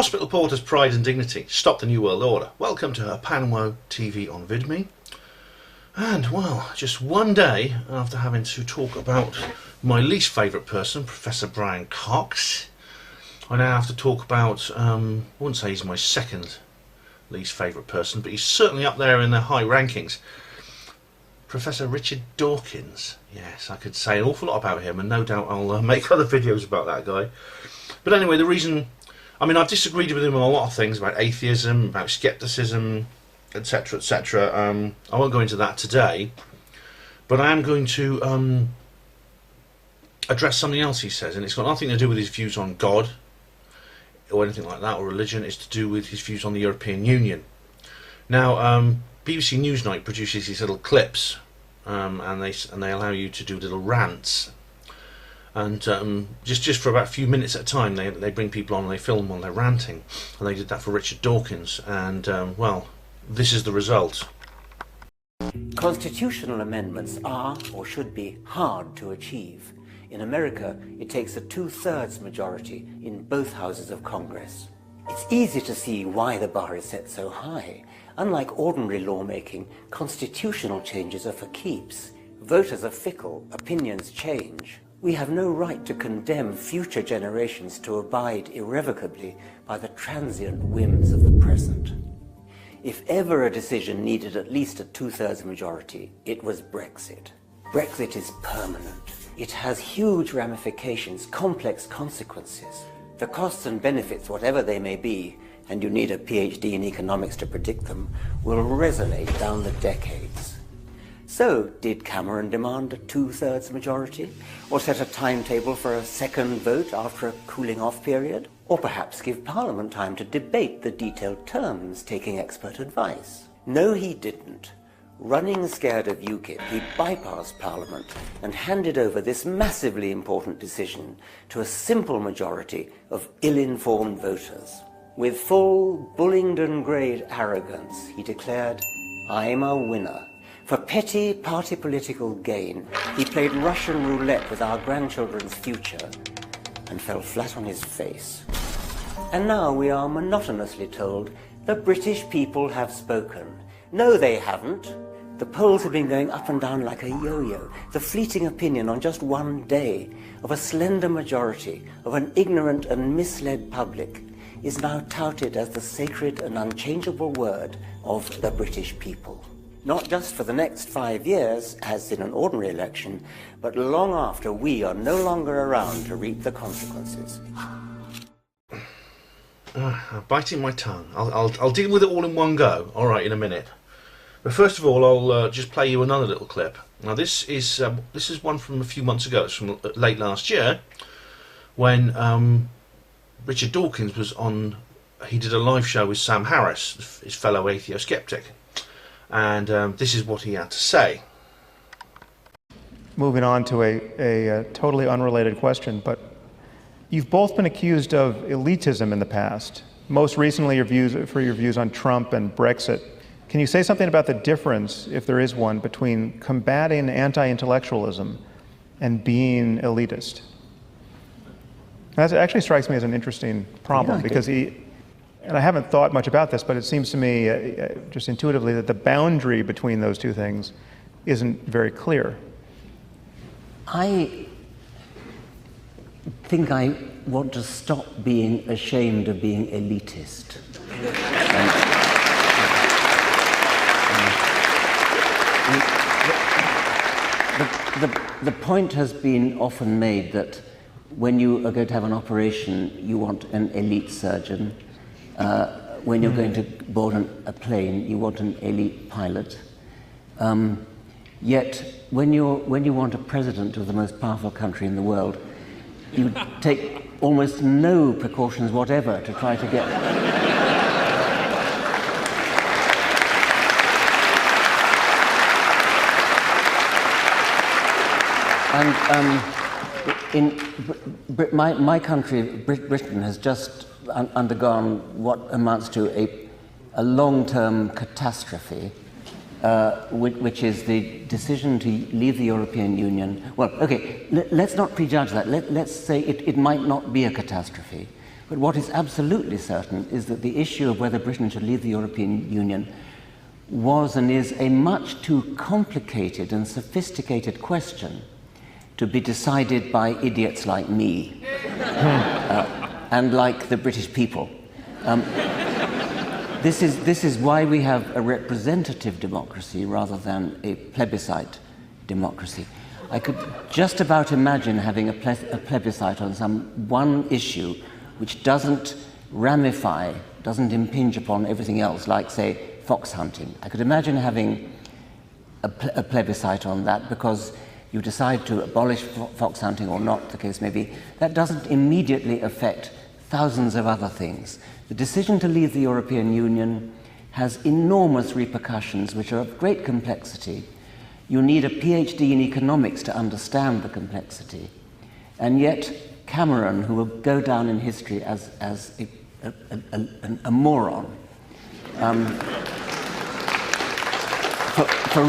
Hospital Porter's Pride and Dignity, Stop the New World Order. Welcome to her Panwo TV on VidMe. And, well, just one day after having to talk about my least favourite person, Professor Brian Cox, I now have to talk about, I wouldn't say he's my second least favourite person, but he's certainly up there in the high rankings. Professor Richard Dawkins. Yes, I could say an awful lot about him, and no doubt I'll make other videos about that guy. But anyway, the reason... I mean, I've disagreed with him on a lot of things, about atheism, about scepticism, etc, etc. I won't go into that today, but I am going to address something else he says, and it's got nothing to do with his views on God, or anything like that, or religion. It's to do with his views on the European Union. Now, BBC Newsnight produces these little clips, and they allow you to do little rants, and just for about a few minutes at a time they bring people on and they film while they're ranting, and they did that for Richard Dawkins, and well, this is the result. Constitutional amendments are, or should be, hard to achieve. In America, it takes a 2/3 majority in both houses of Congress. It's easy to see why the bar is set so high. Unlike ordinary lawmaking, constitutional changes are for keeps. Voters are fickle, opinions change. We have no right to condemn future generations to abide irrevocably by the transient whims of the present. If ever a decision needed at least a 2/3 majority, it was Brexit. Brexit is permanent. It has huge ramifications, complex consequences. The costs and benefits, whatever they may be, and you need a PhD in economics to predict them, will resonate down the decades. So, did Cameron demand a 2/3 majority? Or set a timetable for a second vote after a cooling-off period? Or perhaps give Parliament time to debate the detailed terms, taking expert advice? No, he didn't. Running scared of UKIP, he bypassed Parliament and handed over this massively important decision to a simple majority of ill-informed voters. With full Bullingdon-grade arrogance, he declared, "I'm a winner." For petty party political gain, he played Russian roulette with our grandchildren's future and fell flat on his face. And now we are monotonously told, the British people have spoken. No, they haven't. The polls have been going up and down like a yo-yo. The fleeting opinion on just one day of a slender majority of an ignorant and misled public is now touted as the sacred and unchangeable word of the British people. Not just for the next 5 years, as in an ordinary election, but long after we are no longer around to reap the consequences. I'm biting my tongue. I'll deal with it all in one go, alright, in a minute. But first of all, I'll just play you another little clip. Now this is one from a few months ago. It's from late last year, when Richard Dawkins was on. He did a live show with Sam Harris, his fellow atheist-skeptic, and this is what he had to say. Moving on to a totally unrelated question, but you've both been accused of elitism in the past. Most recently, your views on Trump and Brexit. Can you say something about the difference, if there is one, between combating anti-intellectualism and being elitist? That actually strikes me as an interesting problem, because and I haven't thought much about this, but it seems to me just intuitively that the boundary between those two things isn't very clear. I think I want to stop being ashamed of being elitist. The point has been often made that when you are going to have an operation, you want an elite surgeon. When you're going to board a plane, you want an elite pilot. Yet, when you want a president of the most powerful country in the world, you take almost no precautions whatever to try to get... And in my country, Britain, has just undergone what amounts to a long-term catastrophe, which is the decision to leave the European Union. Well, okay, let's not prejudge that. Let's say it might not be a catastrophe, But what is absolutely certain is that the issue of whether Britain should leave the European Union was and is a much too complicated and sophisticated question to be decided by idiots like me and like the British people. This is why we have a representative democracy rather than a plebiscite democracy. I could just about imagine having a plebiscite on some one issue which doesn't ramify, doesn't impinge upon everything else, like, say, fox hunting. I could imagine having a plebiscite on that because you decide to abolish fox hunting or not, the case may be. That doesn't immediately affect thousands of other things. The decision to leave the European Union has enormous repercussions which are of great complexity. You need a PhD in economics to understand the complexity. And yet Cameron, who will go down in history as a moron, for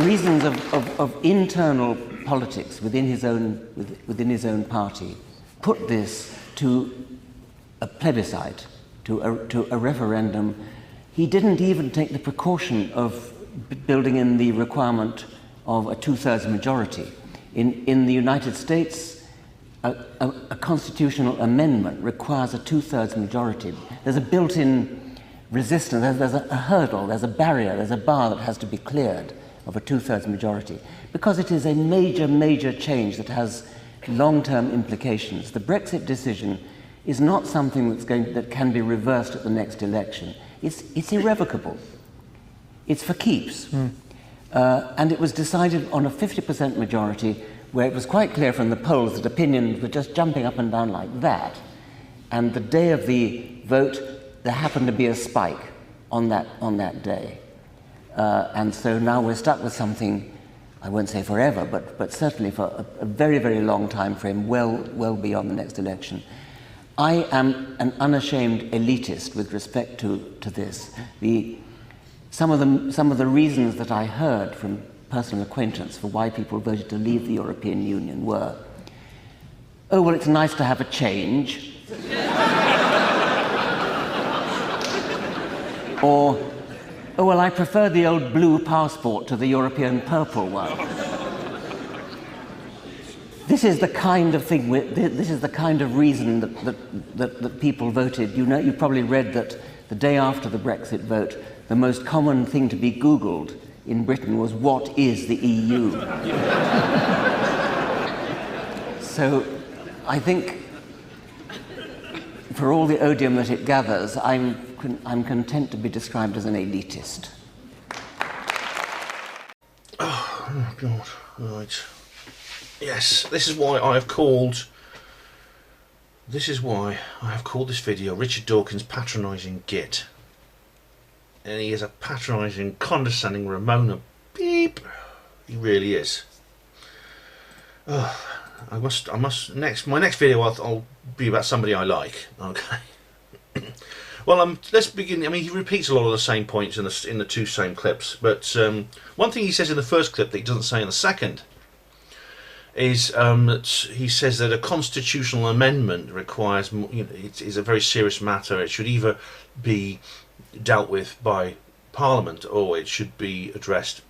reasons of internal politics within his own party, put this to a plebiscite, to a referendum. He didn't even take the precaution of building in the requirement of a two-thirds majority. In the United States, a constitutional amendment requires a two-thirds majority. There's a built-in resistance, there's a hurdle, there's a barrier, there's a bar that has to be cleared of a two-thirds majority, because it is a major, major change that has long-term implications. The Brexit decision is not something that can be reversed at the next election. It's irrevocable. It's for keeps. And it was decided on a 50% majority, where it was quite clear from the polls that opinions were just jumping up and down like that. And the day of the vote, there happened to be a spike on that day. And so now we're stuck with something, I won't say forever, but certainly for a very, very long time frame, well beyond the next election. I am an unashamed elitist with respect to this. Some of the reasons that I heard from personal acquaintance for why people voted to leave the European Union were, oh, well, it's nice to have a change. Or, oh, well, I prefer the old blue passport to the European purple one. This is the kind of thing, this is the kind of reason that people voted. You know, you probably read that the day after the Brexit vote, the most common thing to be Googled in Britain was, what is the EU? So I think, for all the odium that it gathers, I'm content to be described as an elitist. Oh God, right. Yes, this is why I have called this video Richard Dawkins Patronizing Git. And he is a patronising, condescending Ramona beep. He really is. Oh, my next video I'll be about somebody I like. Okay. Well, let's begin. I mean, he repeats a lot of the same points in the two same clips, but one thing he says in the first clip that he doesn't say in the second is that he says that a constitutional amendment requires, it is a very serious matter. It should either be dealt with by Parliament or it should be addressed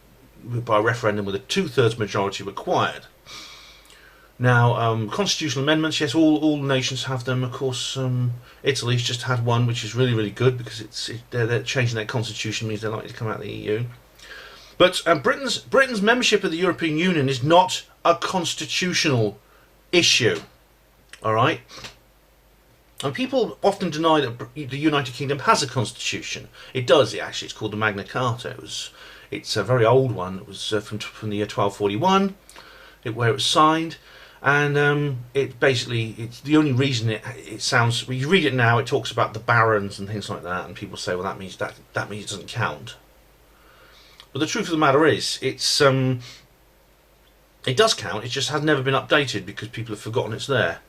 by referendum with a two-thirds majority required. Now, constitutional amendments, yes, all nations have them. Of course, Italy's just had one, which is really, really good because they're changing their constitution, means they're likely to come out of the EU. But Britain's membership of the European Union is not a constitutional issue. All right. And people often deny that the United Kingdom has a constitution. It does. It's called the Magna Carta. It's a very old one. It was from the year 1241, where it was signed. And it's the only reason it sounds, when you read it now, it talks about the barons and things like that, and people say, well, that means it doesn't count. But the truth of the matter is, it does count. It just has never been updated because people have forgotten it's there.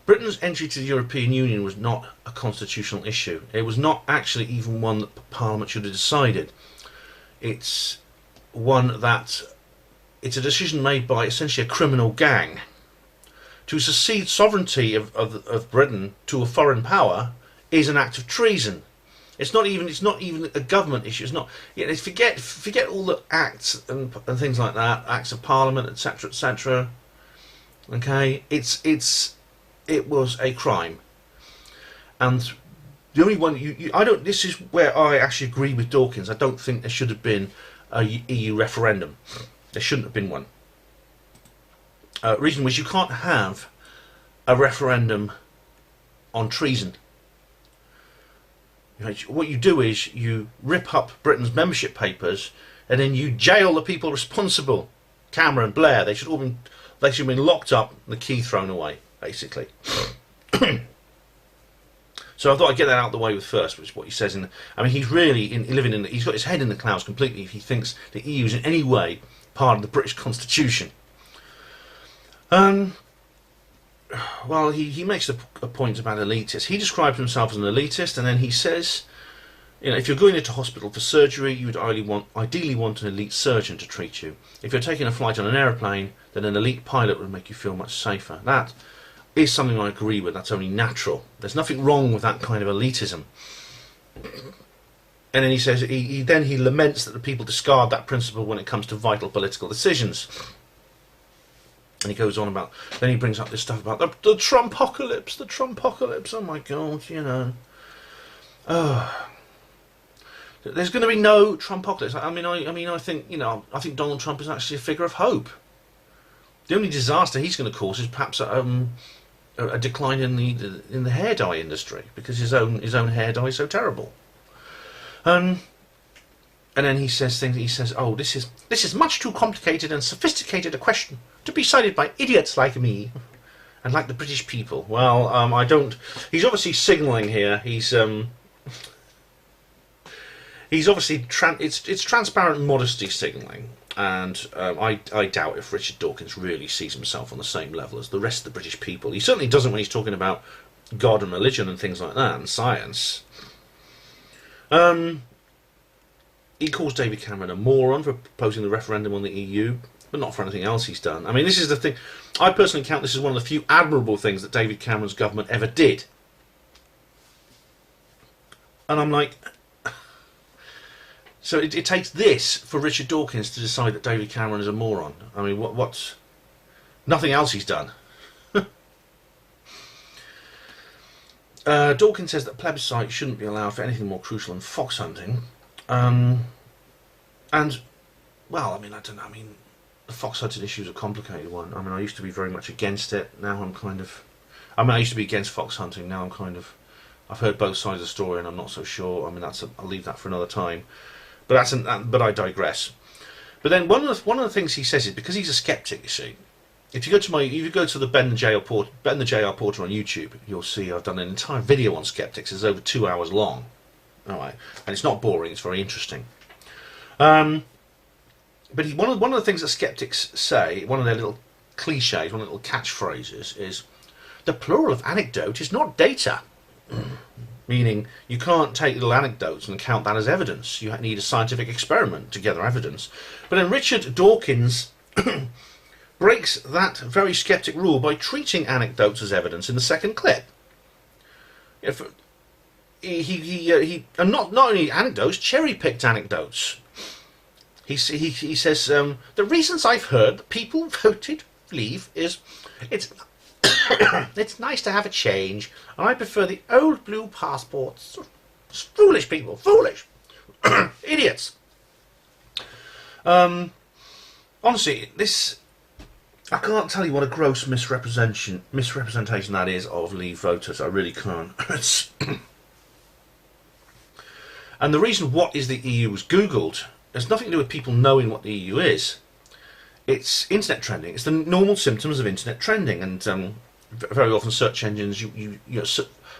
Britain's entry to the European Union was not a constitutional issue. It was not actually even one that Parliament should have decided. It's a decision made by essentially a criminal gang to secede sovereignty of Britain to a foreign power is an act of treason. It's not even a government issue. It's not. Yeah, forget all the acts and things like that, acts of Parliament, etc., etc. Okay, it was a crime, and the only one I don't. This is where I actually agree with Dawkins. I don't think there should have been a EU referendum. There shouldn't have been one. Reason was you can't have a referendum on treason. What you do is you rip up Britain's membership papers and then you jail the people responsible. Cameron, Blair, they should have been locked up and the key thrown away, basically. So I thought I'd get that out of the way with first, which is what he says he's really he's got his head in the clouds completely if he thinks the EU is in any way part of the British Constitution. Well, he makes a point about elitists. He describes himself as an elitist, and then he says, if you're going into hospital for surgery, you would ideally want an elite surgeon to treat you. If you're taking a flight on an aeroplane, then an elite pilot would make you feel much safer. That is something I agree with. That's only natural. There's nothing wrong with that kind of elitism. And then he says he laments that the people discard that principle when it comes to vital political decisions. And he goes on about, then he brings up this stuff about the Trumpocalypse, the Trumpocalypse. Oh my God, there's going to be no Trumpocalypse. I think Donald Trump is actually a figure of hope. The only disaster he's going to cause is perhaps a decline in the hair dye industry because his own hair dye is so terrible. And then he says things. He says, "Oh, this is much too complicated and sophisticated a question to be decided by idiots like me, and like the British people." Well, I don't. He's obviously signalling here. He's obviously it's transparent modesty signalling, and I doubt if Richard Dawkins really sees himself on the same level as the rest of the British people. He certainly doesn't when he's talking about God and religion and things like that and science. He calls David Cameron a moron for proposing the referendum on the EU, but not for anything else he's done. I mean, this is the thing. I personally count this as one of the few admirable things that David Cameron's government ever did. And I'm like... So it takes this for Richard Dawkins to decide that David Cameron is a moron. I mean, what's... Nothing else he's done. Dawkins says that plebiscite shouldn't be allowed for anything more crucial than fox hunting. And, well, I don't know, the fox hunting issue is a complicated one. I used to be very much against it, now I'm kind of... I used to be against fox hunting, now I'm kind of... I've heard both sides of the story and I'm not so sure. I'll leave that for another time. But but I digress. But then one of the things he says is, because he's a skeptic, you see, if you go to the Ben the JR Porter on YouTube, you'll see I've done an entire video on skeptics. It's over 2 hours long. Alright, and it's not boring, it's very interesting. But one of the things that skeptics say, one of their little cliches, one of their little catchphrases is, the plural of anecdote is not data. Meaning, you can't take little anecdotes and count that as evidence. You need a scientific experiment to gather evidence. But then Richard Dawkins breaks that very skeptic rule by treating anecdotes as evidence in the second clip. And not only anecdotes, cherry-picked anecdotes. He says, the reasons I've heard that people voted leave is it's it's nice to have a change, and I prefer the old blue passports. Foolish people, foolish idiots. Honestly, this, I can't tell you what a gross misrepresentation that is of Leave voters. I really can't. And the reason what is the EU was Googled has nothing to do with people knowing what the EU is. It's internet trending. It's the normal symptoms of internet trending, and very often search engines,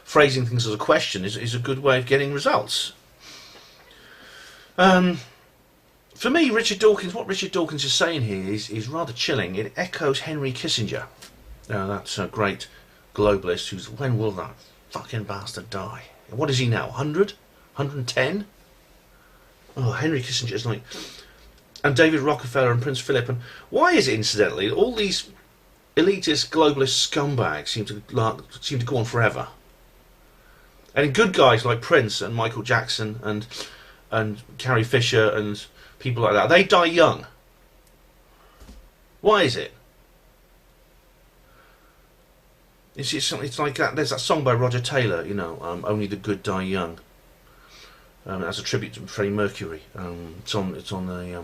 phrasing things as a question is a good way of getting results. For me, what Richard Dawkins is saying here is rather chilling. It echoes Henry Kissinger. That's a great globalist who's, when will that fucking bastard die? What is he now, 100? 110? Oh, Henry Kissinger is like... And David Rockefeller and Prince Philip. And why is it, incidentally, all these elitist, globalist scumbags seem to go on forever. And good guys like Prince and Michael Jackson and Carrie Fisher and people like that, they die young. Why is it? It's like that. There's that song by Roger Taylor, you know, "Only the Good Die Young." That's a tribute to Freddie Mercury. It's on the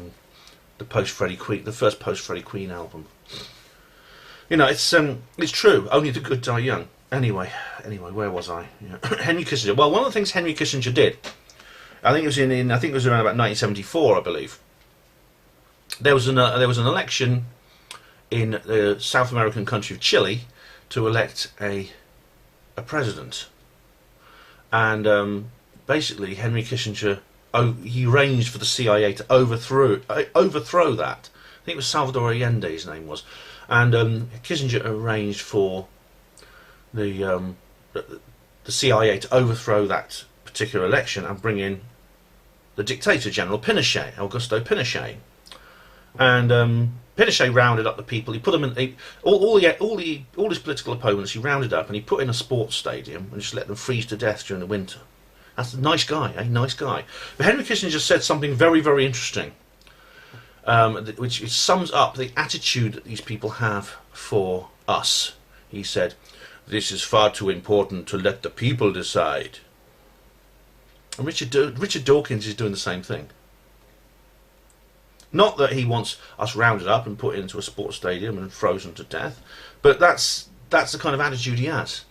the first post Freddie Queen album. You know, it's true. Only the good die young. Anyway, where was I? Yeah. Henry Kissinger. Well, one of the things Henry Kissinger did, I think it was around about 1974, I believe. There was an election in the South American country of Chile to elect a president, and basically Henry Kissinger, he arranged for the CIA to overthrow that. I think it was Salvador Allende, his name was, and Kissinger arranged for the CIA to overthrow that particular election and bring in the dictator, General Pinochet, Augusto Pinochet. And Pinochet rounded up the people. He put them in all his political opponents. He rounded up and he put in a sports stadium and just let them freeze to death during the winter. That's a nice guy, eh? Nice guy. But Henry Kissinger said something very, very interesting, which sums up the attitude that these people have for us. He said, "This is far too important to let the people decide." And Richard Dawkins is doing the same thing. Not that he wants us rounded up and put into a sports stadium and frozen to death, but that's the kind of attitude he has.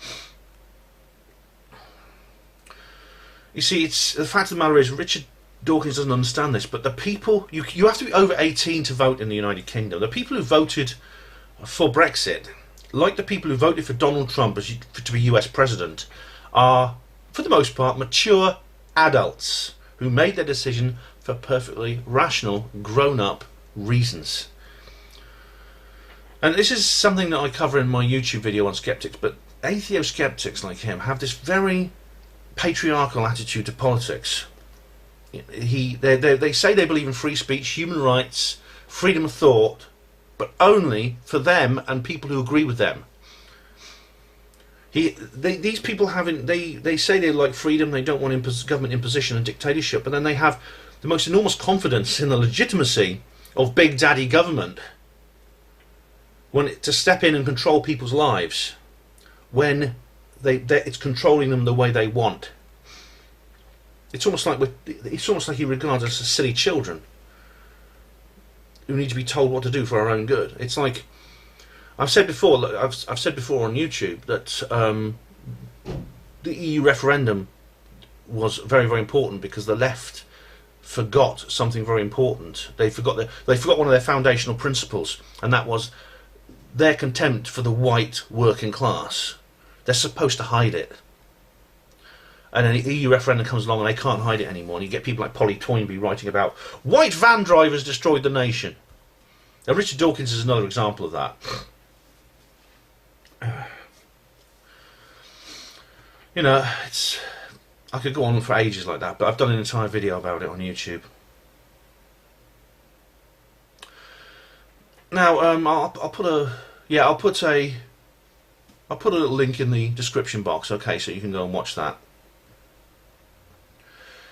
You see, the fact of the matter is, Richard Dawkins doesn't understand this, but the people, you have to be over 18 to vote in the United Kingdom. The people who voted for Brexit, like the people who voted for Donald Trump to be US president, are, for the most part, mature adults who made their decision for perfectly rational, grown-up reasons. And this is something that I cover in my YouTube video on skeptics, but atheo-skeptics like him have this very patriarchal attitude to politics. They say they believe in free speech, human rights, freedom of thought, but only for them and people who agree with them. These people they say they like freedom, they don't want government imposition and dictatorship, but then they have the most enormous confidence in the legitimacy of big daddy government to step in and control people's lives when it's controlling them the way they want. It's almost like he regards us as silly children who need to be told what to do for our own good. It's like I've said before on YouTube that the EU referendum was very, very important because the left forgot something very important. They forgot one of their foundational principles, and that was their contempt for the white working class. They're supposed to hide it. And then the EU referendum comes along and they can't hide it anymore. And you get people like Polly Toynbee writing about white van drivers destroyed the nation. Now Richard Dawkins is another example of that. You know, I could go on for ages like that, but I've done an entire video about it on YouTube. Now, I'll put a little link in the description box, okay, so you can go and watch that.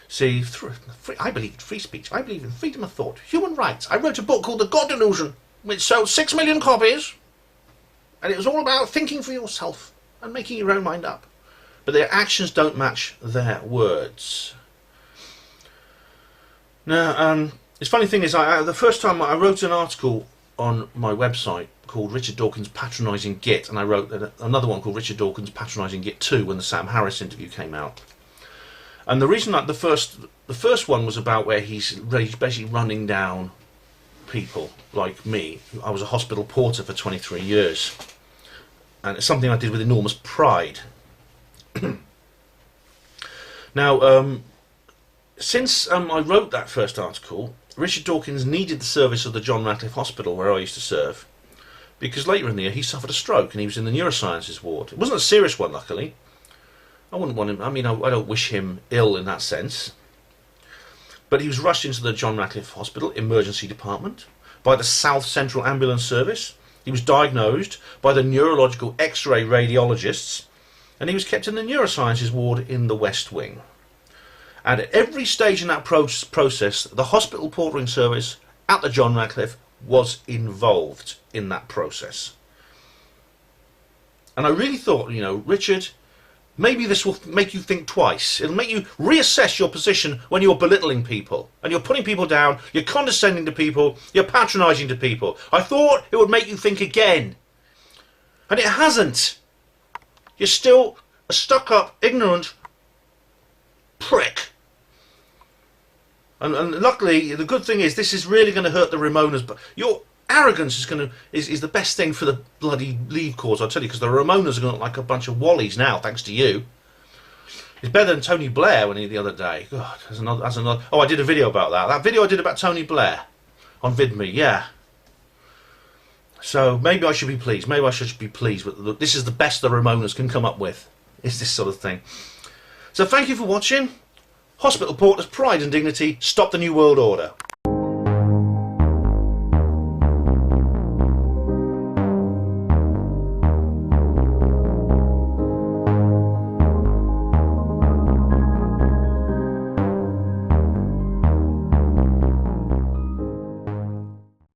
See, I believe in free speech. I believe in freedom of thought, human rights. I wrote a book called The God Delusion, which sold 6 million copies, and it was all about thinking for yourself and making your own mind up. But their actions don't match their words. Now, the funny thing is, the first time I wrote an article on my website called Richard Dawkins Patronizing Git, and I wrote another one called Richard Dawkins Patronizing Git 2 when the Sam Harris interview came out. And the reason that the first one was about where he's basically running down people like me. I was a hospital porter for 23 years, and it's something I did with enormous pride. Now, since I wrote that first article, Richard Dawkins needed the service of the John Radcliffe Hospital where I used to serve, because later in the year he suffered a stroke and he was in the neurosciences ward. It wasn't a serious one, luckily. I wouldn't want him, I mean, I don't wish him ill in that sense. But he was rushed into the John Radcliffe Hospital emergency department by the South Central Ambulance Service, He was diagnosed by the neurological X-ray radiologists, and he was kept in the neurosciences ward in the West Wing. And at every stage in that process, the hospital portering service at the John Radcliffe was involved in that process. And I really thought, you know, Richard, maybe this will make you think twice. It'll make you reassess your position when you're belittling people and you're putting people down, you're condescending to people, you're patronising to people. I thought it would make you think again. And it hasn't. You're still a stuck-up, ignorant prick. And luckily, the good thing is this is really going to hurt the Ramonas, but your arrogance is the best thing for the bloody Leave cause, I'll tell you, because the Ramonas are going to look like a bunch of wallies now, thanks to you. It's better than Tony Blair when he the other day. God, there's another. Oh, I did a video about that. That video I did about Tony Blair on VidMe, yeah. So maybe I should be pleased. Maybe I should be pleased with this is the best the Ramonas can come up with. Is this sort of thing. So thank you for watching. Hospital Porters, Pride and Dignity, Stop the New World Order.